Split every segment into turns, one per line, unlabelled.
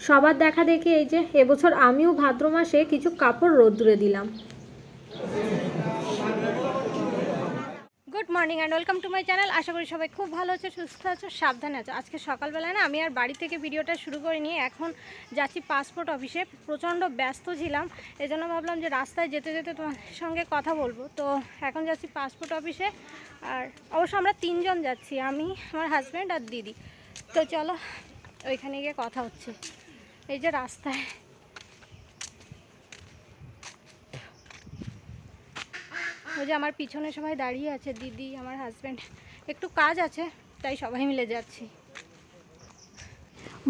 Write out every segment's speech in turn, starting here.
সবার দেখা দেখি এই যে এবছর আমিও ভাদ্র মাসে কিছু কাপড় রোদ্দুরে দিলাম। Good morning and welcome to my channel. আশা করি সবাই খুব ভালো আছো, সুস্থ আছো, সাবধানে আছো। আজকে সকালবেলায় না আমি আর বাড়ি থেকে ভিডিওটা শুরু করিনি, এখন যাচ্ছি পাসপোর্ট অফিসে। প্রচণ্ড ব্যস্ত ছিলাম, এজন্য ভাবলাম যে রাস্তায় যেতে যেতে তোমার সঙ্গে কথা বলবো। তো এখন যাচ্ছি পাসপোর্ট অফিসে, আর অবশ্য আমরা তিনজন যাচ্ছি, আমি, আমার হাজব্যান্ড আর দিদি। তো চলো ওইখানে গিয়ে কথা হচ্ছে। এই যে রাস্তায় ওই যে আমার পিছনে সবাই দাঁড়িয়ে আছে, দিদি, আমার হাজব্যান্ড। একটু কাজ আছে তাই সবাই মিলে যাচ্ছি।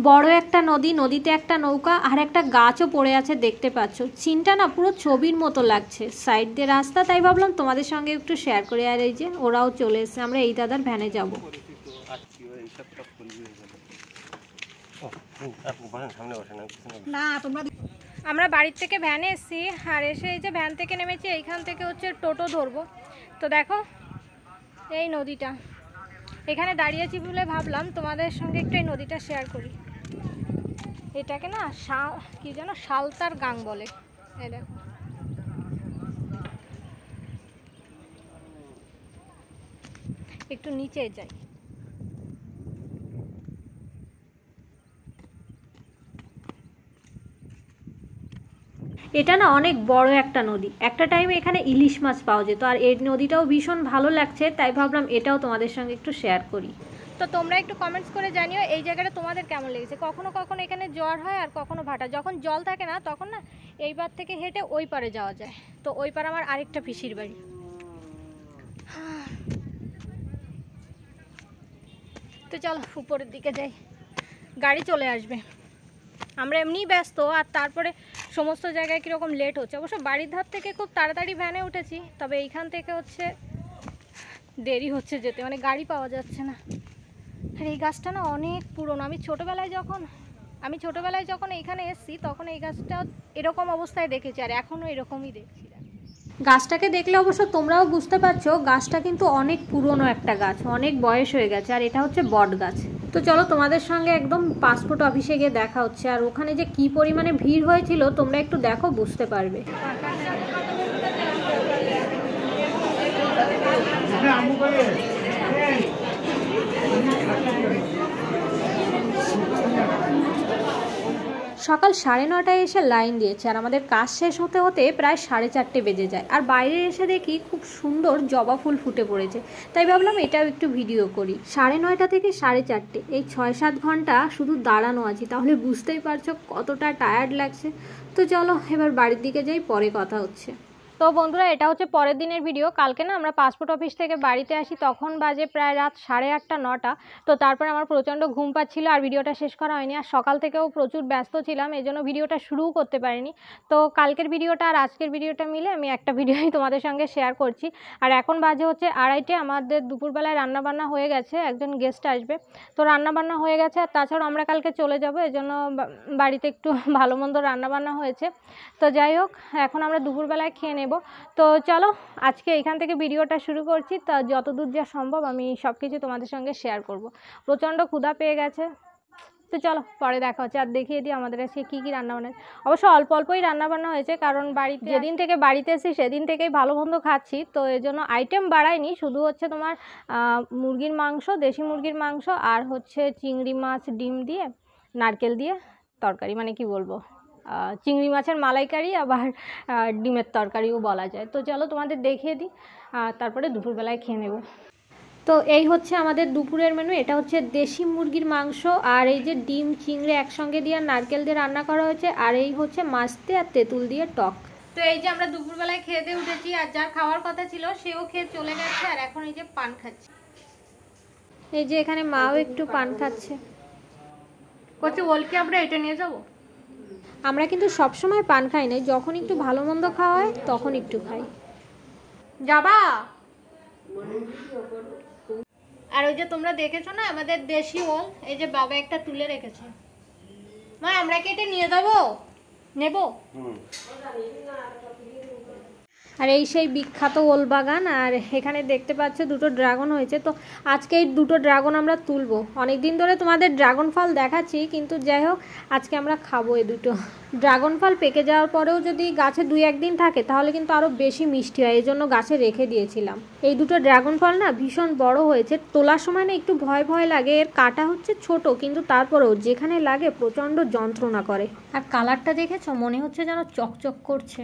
বড় একটা নদী, নদীতে একটা নৌকা আর একটা গাছও পড়ে আছে, দেখতে পাচ্ছ। সিনটা না পুরো ছবির মতো লাগছে, সাইড দিয়ে রাস্তা, তাই ভাবলাম তোমাদের সঙ্গে একটু শেয়ার করি। আর এই যে ওরাও চলে এসছে, আমরা এই দাদার ভ্যানে যাব। আমরা বাড়ির থেকে ভ্যানে এসেছি, আর এসে এই যে ভ্যান থেকে নেমেছি, এইখান থেকে হচ্ছে টোটো ধরবো। তো দেখো এই নদীটা, এখানে দাঁড়িয়েছি বলে ভাবলাম তোমাদের সঙ্গে একটু এই নদীটা শেয়ার করি। এটাকে না কি যেন শালতার গাং বলে। এই দেখো, একটু নিচে যাই। এটা না অনেক বড় একটা নদী, একটা টাইমে এখানে ইলিশ মাছ পাওয়া যেত, আর এই নদীটাও ভীষণ ভালো লাগছে, তাই ভাবলাম এটাও তোমাদের সঙ্গে একটু শেয়ার করি। তো তোমরা একটু কমেন্টস করে জানিও এই জায়গাটা তোমাদের কেমন লেগেছে। কখনো কখনো এখানে জ্বর হয় আর কখনো ভাটা। যখন জল থাকে না তখন না এই পার থেকে হেঁটে ওই পারে যাওয়া যায়। তো ওই পার আমার আরেকটা পিসির বাড়ি। তো চলো উপরের দিকে যাই, গাড়ি চলে আসবে। আমরা এমনিই ব্যস্ত, আর তারপরে সমস্ত জায়গায় কীরকম লেট হচ্ছে। অবশ্য বাড়ির ধার থেকে খুব তাড়াতাড়ি ভ্যানে উঠেছি, তবে এইখান থেকে হচ্ছে দেরি হচ্ছে যেতে, মানে গাড়ি পাওয়া যাচ্ছে না। আর এই গাছটা না অনেক পুরনো। আমি ছোটোবেলায় যখন এইখানে এসেছি তখন এই গাছটা এরকম অবস্থায় দেখেছি, আর এখনও এরকমই দেখছি। গাছটাকে দেখলে অবশ্য তোমরাও বুঝতে পারছো গাছটা কিন্তু অনেক পুরনো একটা গাছ, অনেক বয়স হয়ে গেছে, আর এটা হচ্ছে বট গাছ। তো চলো তোমাদের সঙ্গে একদম পাসপোর্ট অফিসে গিয়ে দেখা হচ্ছে, আর ওখানে যে কি পরিমাণে ভিড় হয়েছিল তোমরা একটু দেখো, বুঝতে পারবে। সকাল 9:30টায় এসে লাইন দিয়েছে, আর আমাদের কাজ শেষ হতে হতে প্রায় 4:30 বেজে যায়। আর বাইরে এসে দেখি খুব সুন্দর জবা ফুল ফুটে পড়েছে, তাই ভাবলাম এটাও একটু ভিডিও করি। 9:30 থেকে 4:30 এই 6-7 ঘন্টা শুধু দাঁড়ানো আছি, তাহলে বুঝতেই পারছো কতটা টায়ার্ড লাগছে। তো চলো এবার বাড়ির দিকে যাই, পরে কথা হচ্ছে। তো বন্ধুরা, এটা হচ্ছে পরের দিনের ভিডিও। কালকে না আমরা পাসপোর্ট অফিস থেকে বাড়িতে আসি, তখন বাজে প্রায় রাত 8:30-9টা। তো তারপরে আমার প্রচণ্ড ঘুম পাচ্ছিল, আর ভিডিওটা শেষ করা হয়নি। আর সকাল থেকেও প্রচুর ব্যস্ত ছিলাম, এই জন্য ভিডিওটা শুরুও করতে পারিনি। তো কালকের ভিডিওটা আর আজকের ভিডিওটা মিলে আমি একটা ভিডিওই তোমাদের সঙ্গে শেয়ার করছি। আর এখন বাজে হচ্ছে 2:30, আমাদের দুপুরবেলায় রান্নাবান্না হয়ে গেছে, একজন গেস্ট আসবে, তো রান্নাবান্না হয়ে গেছে। আর তাছাড়াও আমরা কালকে চলে যাব, এজন্য বাড়িতে একটু ভালো মন্দ রান্নাবান্না হয়েছে। তো যাই হোক, এখন আমরা দুপুরবেলায় খেয়ে নেব। তো চলো আজকে এখান থেকে ভিডিওটা শুরু করছি। তা যতদূর যা সম্ভব আমি সব কিছু তোমাদের সঙ্গে শেয়ার করব। প্রচণ্ড ক্ষুধা পেয়ে গেছে, তো চলো পরে দেখা হচ্ছে। আর দেখিয়ে দিই আমাদের আজকে কী কী রান্নাবান্না। অবশ্য অল্প অল্পই রান্নাবান্না হয়েছে, কারণ বাড়িতে যেদিন থেকে বাড়িতে এসেছি সেদিন থেকেই ভালো মন্দ খাচ্ছি, তো এই জন্য আইটেম বাড়ায়নি। শুধু হচ্ছে তোমার মুরগির মাংস, দেশি মুরগির মাংস, আর হচ্ছে চিংড়ি মাছ ডিম দিয়ে নারকেল দিয়ে তরকারি, মানে কি বলবো, চিংড়ি মাছের মালাইকারি, আবার ডিমের তরকারিও বলা যায়। তো চলো তোমাদের দেখিয়ে দিই, তারপরে দুপুরবেলায় খেয়ে নেব। তো এই হচ্ছে আমাদের দুপুরের মেনু। এটা হচ্ছে দেশি মুরগির মাংস, আর এই যে ডিম চিংড়ি একসঙ্গে দিয়ে নারকেল দিয়ে রান্না করা হয়েছে, আর এই হচ্ছে মাছ দিয়ে আর তেঁতুল দিয়ে টক। তো এই যে আমরা দুপুরবেলায় খেয়ে দিয়ে উঠেছি, আর যার খাওয়ার কথা ছিল সেও খেয়ে চলে গেছে, আর এখন এই যে পান খাচ্ছি। এই যে এখানে মাও একটু পান খাচ্ছে, কচ্ছে বলকে আমরা এটা নিয়ে যাবো। আমরা কিন্তু সবসময় পান খাই না, যখন একটু ভালো মন্দ খাওয়া হয় তখন একটু খাই। যাবা? আর ওই যে তোমরা দেখেছো না আমাদের দেশি ওল, এই যে বাবা একটা তুলে রেখেছে। মা আমরা কি এটা নিয়ে যাবো? নেবো? আর এই সেই বিখ্যাত ওল বাগান। আর এখানে দেখতে পাচ্ছ দুটো ড্রাগন হয়েছে। তো আজকে এই দুটো ড্রাগন আমরা তুলবো। অনেক দিন ধরে তোমাদের ড্রাগন ফল দেখাচ্ছি, কিন্তু যাই হোক আজকে আমরা খাবো এই দুটো ড্রাগন ফল। পেকে যাওয়ার পরেও যদি গাছে 2-1 দিন থাকে তাহলে কিন্তু আরও বেশি মিষ্টি হয়, এই জন্য গাছে রেখে দিয়েছিলাম। এই দুটো ড্রাগন ফল না ভীষণ বড় হয়েছে। তোলার সময় না একটু ভয় ভয় লাগে, এর কাটা হচ্ছে ছোট, কিন্তু তারপরেও যেখানে লাগে প্রচণ্ড যন্ত্রণা করে। আর কালারটা দেখেছো, মনে হচ্ছে যেন চকচক করছে।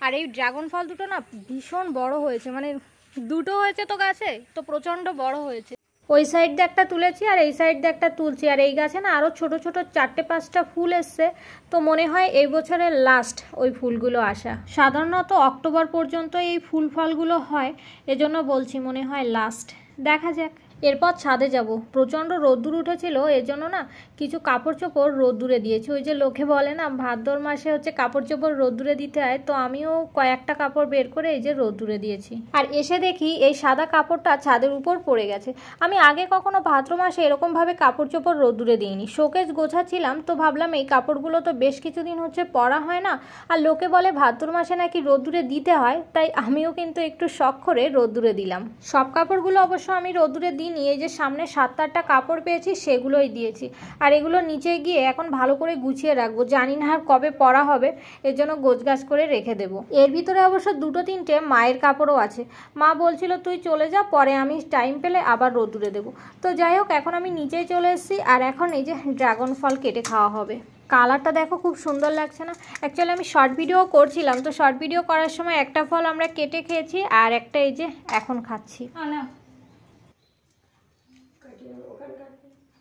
আর এই ড্রাগন ফল দুটো না ভীষণ বড় হয়েছে, মানে দুটো হয়েছে তো গাছে, তো প্রচণ্ড বড় হয়েছে। ওই সাইড দিয়ে একটা তুলেছি আর এই সাইড দিয়ে একটা তুলছি। আর এই গাছে না আরও ছোট ছোট 4-5টা ফুল এসছে। তো মনে হয় এই বছরের লাস্ট ওই ফুলগুলো আসা। সাধারণত অক্টোবর পর্যন্ত এই ফুল ফলগুলো হয়, এজন্য বলছি মনে হয় লাস্ট। দেখা যাক। এরপর ছাদে যাব। প্রচণ্ড রোদ্দুর উঠেছিল, এর জন্য না কিছু কাপড় চোপড় রোদ্দুরে দিয়েছি। ওই যে লোকে বলে না ভাদ্র মাসে হচ্ছে কাপড় চোপড় রোদ্দুরে দিতে হয়, তো আমিও কয়েকটা কাপড় বের করে এই যে রোদ্দুরে দিয়েছি। আর এসে দেখি এই সাদা কাপড়টা ছাদের উপর পড়ে গেছে। আমি আগে কখনো ভাদ্র মাসে এরকমভাবে কাপড় চোপড় রোদ্দুরে দিইনি। শোকেস গোছাচ্ছিলাম, তো ভাবলাম এই কাপড়গুলো তো বেশ কিছুদিন হচ্ছে পরা হয় না, আর লোকে বলে ভাদ্র মাসে নাকি রোদ্দুরে দিতে হয়, তাই আমিও কিন্তু একটু শখ করে রোদ্দুরে দিলাম। সব কাপড়গুলো অবশ্য আমি রোদ্দুরে দিইনি, এই যে সামনে 7-8টা কাপড় পেয়েছি সেগুলোই দিয়েছি। আর এগুলো নিচে গিয়ে এখন ভালো করে গুছিয়ে রাখবো, জানি না আর কবে পরা হবে, এর জন্য গোছগাছ করে রেখে দেবো। এর ভিতরে অবশ্য 2-3টে মায়ের কাপড়ও আছে। মা বলছিল তুই চলে যা, পরে আমি টাইম পেলে আবার রোদ্দুরে দেবো। তো যাই হোক, এখন আমি নিচেই চলে এসেছি। আর এখন এই যে ড্রাগন ফল কেটে খাওয়া হবে। কালারটা দেখো খুব সুন্দর লাগছে না? অ্যাকচুয়ালি আমি শর্ট ভিডিও করছিলাম, তো শর্ট ভিডিও করার সময় একটা ফল আমরা কেটে খেয়েছি, আর একটা এই যে এখন খাচ্ছি।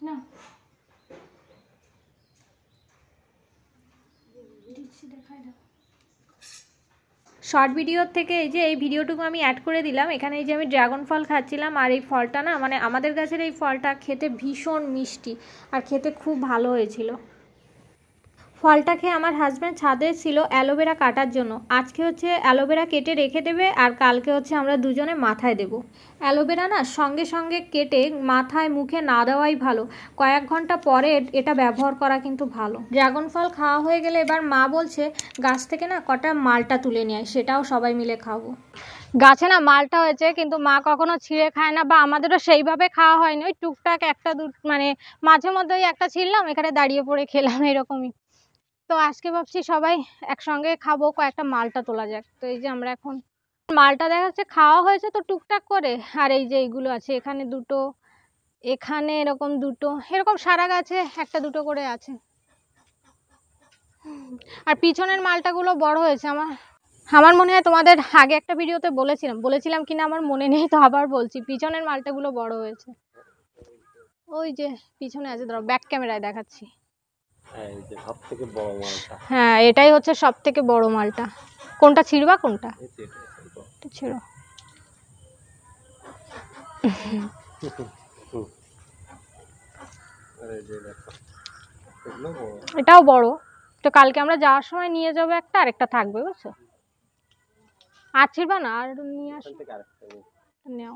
না শর্ট ভিডিওর থেকে এই যে এই ভিডিওটুকু আমি অ্যাড করে দিলাম। এখানে এই যে আমি ড্রাগন ফল খাচ্ছিলাম, আর এই ফলটা না মানে আমাদের গাছের এই ফলটা খেতে ভীষণ মিষ্টি আর খেতে খুব ভালো হয়েছিল। ফলটা খেয়ে আমার হাজব্যান্ড ছাদে ছিল অ্যালোভেরা কাটার জন্য। আজকে হচ্ছে অ্যালোভেরা কেটে রেখে দেবে, আর কালকে হচ্ছে আমরা দুজনে মাথায় দেব। অ্যালোভেরা না সঙ্গে সঙ্গে কেটে মাথায় মুখে না দেওয়াই ভালো, কয়েক ঘন্টা পরে এটা ব্যবহার করা কিন্তু ভালো। ড্রাগন ফল খাওয়া হয়ে গেলে এবার মা বলছে গাছ থেকে না কটা মালটা তুলে নিয়ে, সেটাও সবাই মিলে খাবো। গাছে না মালটা হয়েছে, কিন্তু মা কখনো ছিঁড়ে খায় না, বা আমাদেরও সেইভাবে খাওয়া হয়নি। ওই টুকটাক একটা মানে মাঝে মধ্যে ওই একটা ছিঁড়লাম, এখানে দাঁড়িয়ে পড়ে খেলাম, এরকমই। তো আজকে ভাবছি সবাই একসঙ্গে খাবো, কয়েকটা মালটা তোলা যাক। তো এই যে আমরা এখন মালটা দেখা যাচ্ছে খাওয়া হয়েছে তো টুকটাক করে। আর এই যে এইগুলো আছে, এখানে 2টো, এখানে এরকম 2টো, এরকম সারা গাছে 1-2টো করে আছে। আর পিছনের মালটাগুলো বড় হয়েছে। আমার মনে হয় তোমাদের আগে একটা ভিডিওতে বলেছিলাম কিনা আমার মনে নেই, তো আবার বলছি, পিছনের মালটাগুলো বড় হয়েছে। ওই যে পিছনে আছে, ধরো ব্যাক ক্যামেরায় দেখাচ্ছি। হ্যাঁ, এটাই হচ্ছে সব থেকে বড় মালটা। কোনটা ছিড়বা? কোনটা ছিড়ো? এটাও বড়। তো কালকে আমরা যাওয়ার সময় নিয়ে যাবো একটা, আর একটা থাকবে, বুঝছো? আর ছিড়বা না, আর নিয়ে আসো, নাও।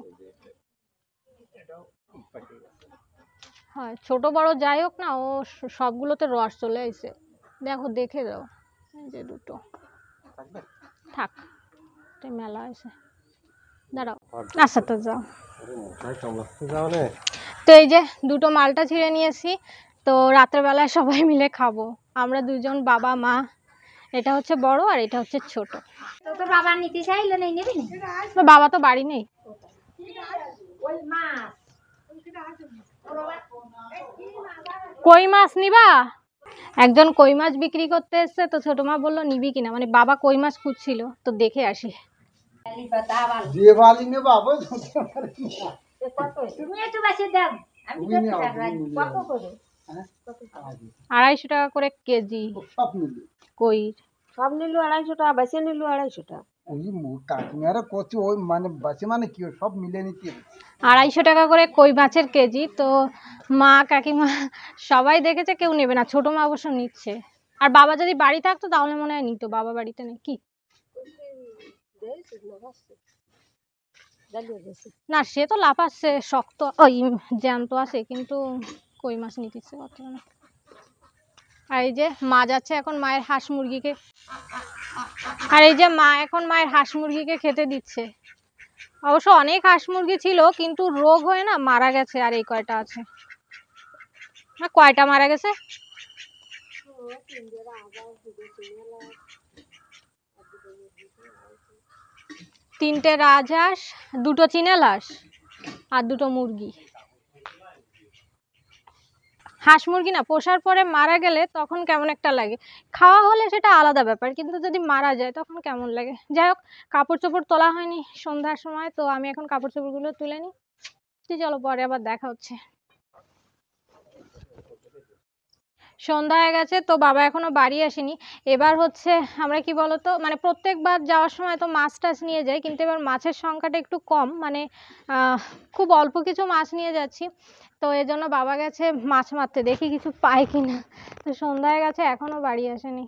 হ্যাঁ, ছোট বড় যাই হোক না, ও সবগুলোতে রস চলে আসে। দেখো, দেখে দাও, যে 2টো থাক, মেলা আছে। দাঁড়াও, আচ্ছা তো যাও। তো এই যে 2টো মালটা ছিঁড়ে নিয়েছি, তো রাতের বেলায় সবাই মিলে খাবো। আমরা দুজন, বাবা মা। এটা হচ্ছে বড় আর এটা হচ্ছে ছোট। তো বাবা নিতে চাইলে নেই, নেবে না? বাবা তো বাড়ি নেই। কই মাছ নিবা? একজন কই মাছ বিক্রি করতে এসছে, তো ছোট মা বললো নিবি কিনা, মানে বাবা কই মাছ খুঁজছিল, তো দেখে আসি। $250 করে কেজি কই। সব নিলো 250 টাকা, বেশি নিলো 250 টাকা। $250 করে কই মাছের কেজি। তো মা কাকিমা সবাই দেখেছে, কেউ নেবে না। ছোট মা অবশ্য নিচ্ছে। আর বাবা যদি বাড়ি থাকতো তাহলে মনে হয় নিত, বাবা বাড়িতে নেই। কি না, সে তো লাফাচ্ছে, শক্ত ওই জ্যান্ত আছে, কিন্তু কই মাছ নিতে ইচ্ছে করছে না। আর এই যে মা যাচ্ছে এখন মায়ের হাঁস মুরগিকে আর এই যে মা এখন মায়ের হাঁস মুরগিকে খেতে দিচ্ছে। অবশ্য অনেক হাঁস মুরগি ছিল, কিন্তু রোগ হয়ে না মারা গেছে। আর এই কয়টা আছে। না, কয়টা মারা গেছে? 3টে রাজহাঁস, 2টো চীনের হাঁস আর 2টো মুরগি। হাঁস মুরগি না পোষার পরে মারা গেলে তখন কেমন একটা লাগে। খাওয়া হলে সেটা আলাদা ব্যাপার, কিন্তু যদি মারা যায় তখন কেমন লাগে। যাই হোক, কাপড় চোপড় তোলা হয়নি সন্ধ্যার সময়, তো আমি এখন কাপড় চোপড়গুলো তুলে নিই। চলো পরে আবার দেখা হচ্ছে। সন্ধ্যা হয়ে গেছে, তো বাবা এখনো বাড়ি আসেনি। এবার হচ্ছে আমরা কি বলতো, মানে প্রত্যেকবার যাওয়ার সময় তো মাছ টাছ নিয়ে যাই, কিন্তু এবার মাছের সংখ্যাটা একটু কম, মানে খুব অল্প কিছু মাছ নিয়ে যাচ্ছি। তো এই জন্য বাবা গেছে মাছ মারতে, দেখি কিছু পায় কিনা। তো সন্ধ্যা হয়ে গেছে, এখনো বাড়ি আসেনি।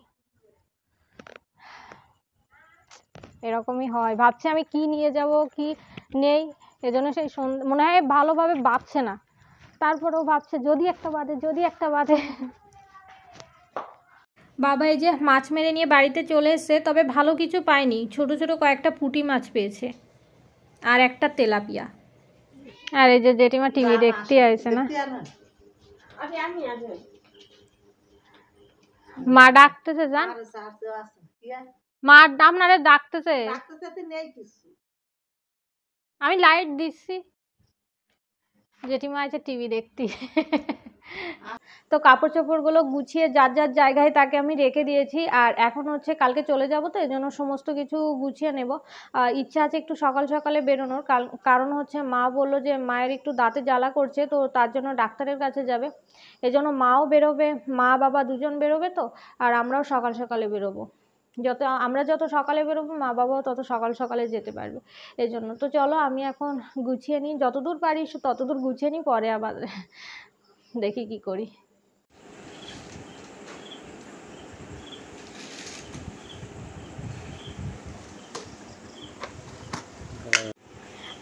এরকমই হয়, ভাবছি আমি কি নিয়ে যাব কি নেই, এজন্য সেই মনে হয় ভালোভাবে ভাবছে না, তারপরেও ভাবছে যদি একটা বাদে, যদি একটা বাদে। বাবা এই যে মাছ মেরে নিয়ে বাড়িতে চলে এসেছে, তবে ভালো কিছু পায়নি। ছোট ছোট কয়েকটা পুঁটি মাছ পেয়েছে আর একটা তেলাপিয়া। আর এই যে জেঠিমা টিভি দেখতে আইছে না, মা ডাকতেছে, জান মা আপনারে ডাকতেছে, আমি লাইট দিচ্ছি। জেঠিমা আছে টিভি দেখতে। তো কাপড় চোপড়গুলো গুছিয়ে যার যার জায়গায় তাকে আমি রেখে দিয়েছি। আর এখন হচ্ছে কালকে চলে যাব, তো এই জন্য সমস্ত কিছু গুছিয়ে নেব। ইচ্ছা আছে একটু সকাল সকালে বেরোনোর, কারণ হচ্ছে মা বললো যে মায়ের একটু দাঁতে জ্বালা করছে, তো তার জন্য ডাক্তারের কাছে যাবে। এই জন্য মাও বেরোবে, মা বাবা দুজন বেরোবে, তো আর আমরাও সকাল সকালে বেরোবো। আমরা যত সকালে বেরোবো মা বাবাও তত সকাল সকালে যেতে পারবে। এই জন্য তো চলো আমি এখন গুছিয়ে নিই, যতদূর পারি ততদূর গুছিয়ে নিই, পরে আবার দেখি কি করি।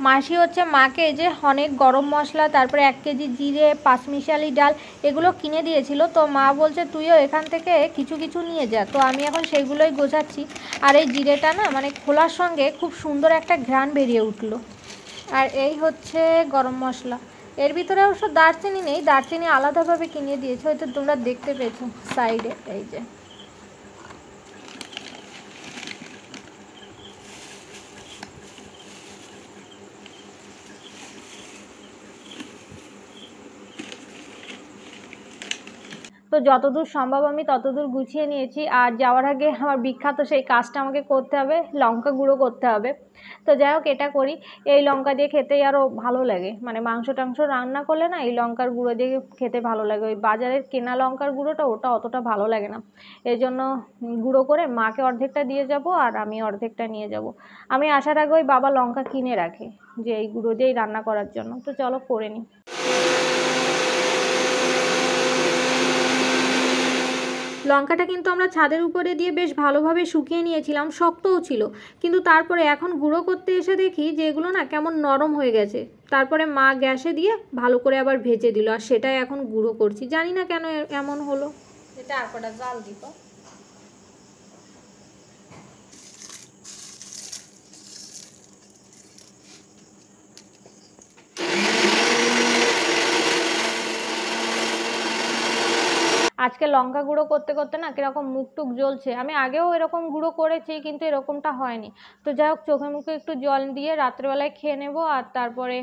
মাসি হচ্ছে মাকে এই যে অনেক গরম মশলা, তারপরে 1 কেজি জিরে, 5 মিশালি ডাল এগুলো কিনে দিয়েছিল। তো মা বলছে তুইও এখান থেকে কিছু কিছু নিয়ে যা। তো আমি এখন সেইগুলোই গোছাচ্ছি। আর এই জিরেটা না মানে খোলার সঙ্গে খুব সুন্দর একটা ঘ্রাণ বেরিয়ে উঠলো। আর এই হচ্ছে গরম মশলা, এর ভিতরে অবশ্য দারচিনি নেই, দারচিনি আলাদাভাবে কিনে দিয়েছে, হয়তো তোমরা দেখতে পেয়েছো সাইডে। এই যে তো যতদূর সম্ভব আমি ততদূর গুছিয়ে নিয়েছি। আর যাওয়ার আগে আমার বিখ্যাত সেই কাজটা আমাকে করতে হবে, লঙ্কা গুঁড়ো করতে হবে। তো যাই হোক, এটা করি। এই লঙ্কা দিয়ে খেতেই আরও ভালো লাগে, মানে মাংস টাংস রান্না করলে না এই লঙ্কার গুঁড়ো দিয়ে খেতে ভালো লাগে। ওই বাজারের কেনা লঙ্কার গুঁড়োটা ওটা অতটা ভালো লাগে না। এই জন্য গুঁড়ো করে মাকে অর্ধেকটা দিয়ে যাব আর আমি অর্ধেকটা নিয়ে যাব। আমি আসার আগে ওই বাবা লঙ্কা কিনে রাখে যে এই গুঁড়ো দিয়েই রান্না করার জন্য। তো চলো করে নিই। লঙ্কাটা কিন্তু আমরা ছাদের উপরে দিয়ে বেশ ভালোভাবে শুকিয়ে নিয়েছিলাম, শক্তও ছিল, কিন্তু তারপরে এখন গুঁড়ো করতে এসে দেখি যে এগুলো না কেমন নরম হয়ে গেছে। তারপরে মা গ্যাসে দিয়ে ভালো করে আবার ভেজে দিল, আর সেটাই এখন গুঁড়ো করছি। জানি না কেন এমন হলো। এটা আর কটা জাল দিব। আজকে লঙ্কা গুঁড়ো করতে করতে না কিরকম মুখ টুক জ্বলছে। আমি আগেও এরকম গুঁড়ো করেছি, কিন্তু এরকমটা হয়নি। তো যাই হোক, চোখে মুখে একটু জল দিয়ে রাত্রেবেলায় খেয়ে নেবো, আর তারপরে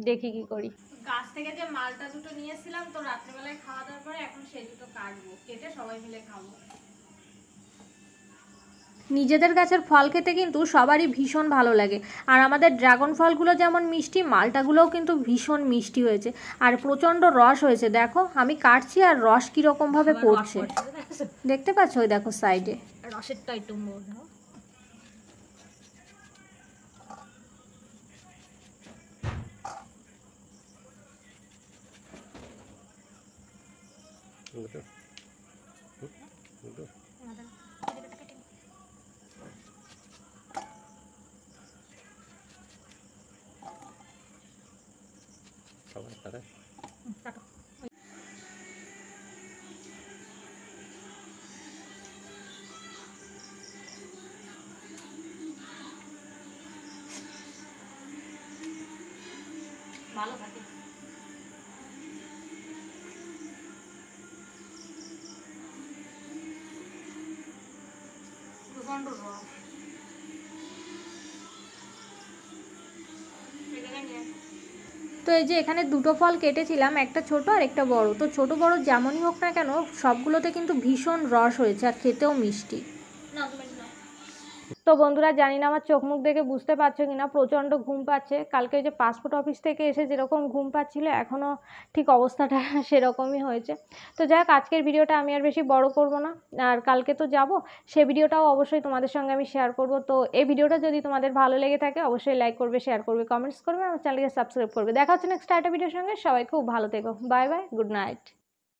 দেখি কি করি। গাছ থেকে যে মালটা দুটো নিয়েছিলাম, তো রাত্রেবেলায় খাওয়া দাওয়ার পরে এখন সেই দুটো কাটবো, কেটে সবাই মিলে খাবো। নিজেদের গাছের ফল খেতে কিন্তু সবারই ভীষণ ভালো লাগে। আর আমাদের ড্রাগন ফলগুলো যেমন মিষ্টি, মালটাগুলোও কিন্তু ভীষণ মিষ্টি হয়েছে আর প্রচণ্ড রস হয়েছে। দেখো আমি কাটছি আর রস কীরকমভাবে পড়ছে দেখতে পাচ্ছ, ওই দেখো সাইডে রসেরটা একটু মনে হয়। ভালো থাকে। প্রচন্ড রস। তো এই যে এখানে দুটো ফল কেটেছিলাম, একটা ছোট আর একটা বড়। তো ছোট বড় যেমনই হোক না কেন সবগুলোতে কিন্তু ভীষণ রস হয়েছে আর খেতেও মিষ্টি। তো বন্ধুরা জানি না আমার চোখ মুখ দেখে বুঝতে পারছো কিনা, প্রচণ্ড ঘুম পাচ্ছে। কালকে ওই যে পাসপোর্ট অফিস থেকে এসে যেরকম ঘুম পাচ্ছিল, এখনও ঠিক অবস্থাটা সেরকমই হয়েছে। তো যাই হোক, আজকের ভিডিওটা আমি আর বেশি বড় করব না, আর কালকে তো যাব, সে ভিডিওটাও অবশ্যই তোমাদের সঙ্গে আমি শেয়ার করব। তো এই ভিডিওটা যদি তোমাদের ভালো লেগে থাকে অবশ্যই লাইক করবে, শেয়ার করবে, কমেন্টস করবে, আমার চ্যানেলকে সাবস্ক্রাইব করবে। দেখা হচ্ছে নেক্সট একটা ভিডিওর সঙ্গে। সবাই খুব ভালো থেকো, বাই বাই, গুড নাইট।